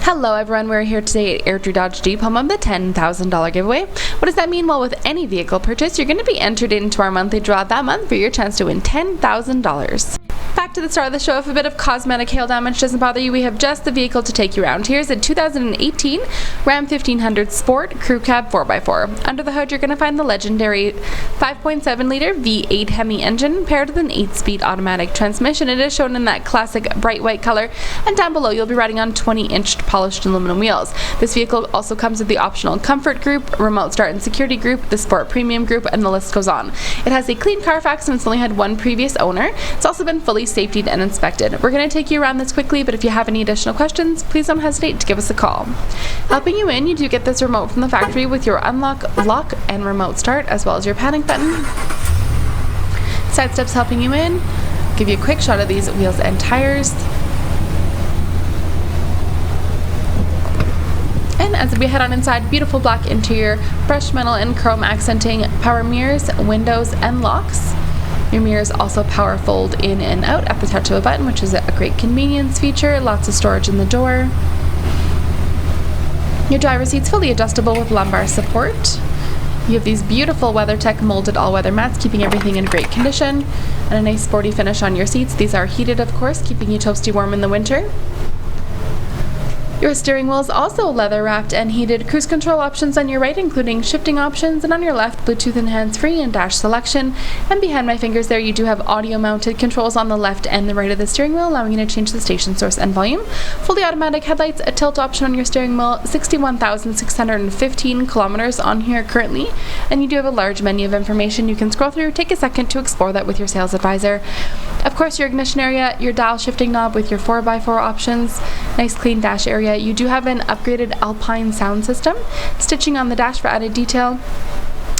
Hello everyone, we're here today at Airdrie Dodge Jeep, home of the $10,000 giveaway. What does that mean? Well, with any vehicle purchase, you're going to be entered into our monthly draw that month for your chance to win $10,000. Back to the start of the show, if a bit of cosmetic hail damage doesn't bother you, we have just the vehicle to take you around. Here's a 2018 Ram 1500 Sport Crew Cab 4x4. Under the hood, you're going to find the legendary 5.7 liter V8 HEMI engine paired with an 8-speed automatic transmission. It is shown in that classic bright white color, and down below you'll be riding on 20-inch polished aluminum wheels. This vehicle also comes with the optional Comfort Group, Remote Start and Security Group, the Sport Premium Group, and the list goes on. It has a clean CARFAX and it's only had one previous owner. It's also been fully safetied and inspected. We're going to take you around this quickly, but if you have any additional questions, please don't hesitate to give us a call. Helping you in, you do get this remote from the factory with your unlock, lock, and remote start, as well as your panic button. Side steps helping you in. Give you a quick shot of these wheels and tires. And as we head on inside, beautiful black interior, brushed metal and chrome accenting power mirrors, windows, and locks. Your mirrors also power fold in and out at the touch of a button, which is a great convenience feature. Lots of storage in the door. Your driver's seat's fully adjustable with lumbar support. You have these beautiful WeatherTech molded all-weather mats, keeping everything in great condition, and a nice sporty finish on your seats. These are heated, of course, keeping you toasty warm in the winter. Your steering wheel is also leather wrapped and heated. Cruise control options on your right, including shifting options, and on your left, Bluetooth and hands-free and dash selection. And behind my fingers there, you do have audio-mounted controls on the left and the right of the steering wheel, allowing you to change the station source and volume. Fully automatic headlights, a tilt option on your steering wheel, 61,615 kilometers on here currently, and you do have a large menu of information you can scroll through. Take a second to explore that with your sales advisor. Of course, your ignition area, your dial shifting knob with your 4x4 options, nice clean dash area. You do have an upgraded ALPINE sound system, stitching on the dash for added detail,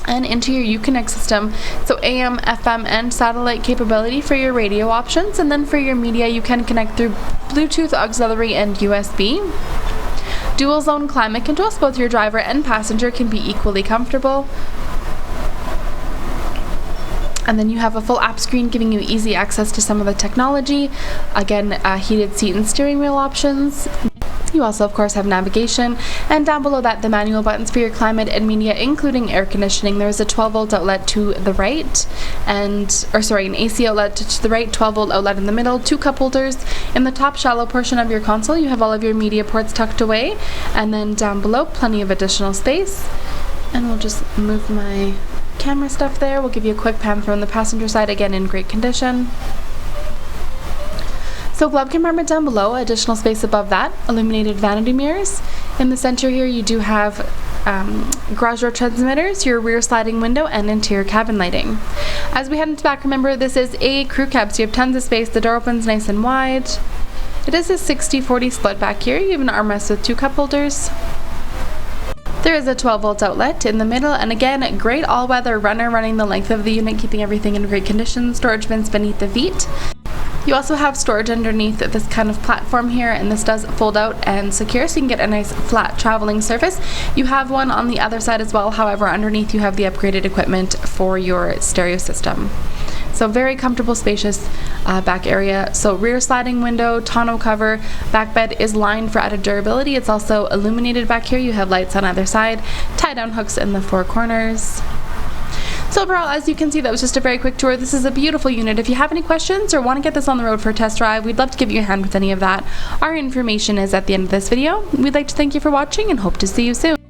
and into your UCONNECT system, so AM, FM, and satellite capability for your radio options. And then for your media, you can connect through Bluetooth, auxiliary, and USB. Dual zone climate control, so both your driver and passenger can be equally comfortable. And then you have a full app screen giving you easy access to some of the technology. Again, heated seat and steering wheel options. You also, of course, have navigation, and down below that, the manual buttons for your climate and media, including air conditioning. There is a 12-volt outlet to the right, an AC outlet to the right, 12-volt outlet in the middle, 2 cup holders. In the top shallow portion of your console, you have all of your media ports tucked away, and then down below, plenty of additional space. And we'll just move my camera stuff there. We'll give you a quick pan from the passenger side, again in great condition. So glove compartment down below, additional space above that, illuminated vanity mirrors. In the center here you do have garage door transmitters, your rear sliding window, and interior cabin lighting. As we head into the back, remember this is a crew cab, so you have tons of space. The door opens nice and wide. It is a 60-40 split back here. You have an armrest with 2 cup holders. There is a 12-volt outlet in the middle, and again, great all-weather runner running the length of the unit, keeping everything in great condition. Storage bins beneath the feet. You also have storage underneath this kind of platform here, and this does fold out and secure, so you can get a nice flat traveling surface. You have one on the other side as well, however, underneath you have the upgraded equipment for your stereo system. So very comfortable, spacious back area. So rear sliding window, tonneau cover, back bed is lined for added durability. It's also illuminated back here. You have lights on either side, tie-down hooks in the 4 corners. So overall, as you can see, that was just a very quick tour. This is a beautiful unit. If you have any questions or want to get this on the road for a test drive, we'd love to give you a hand with any of that. Our information is at the end of this video. We'd like to thank you for watching and hope to see you soon.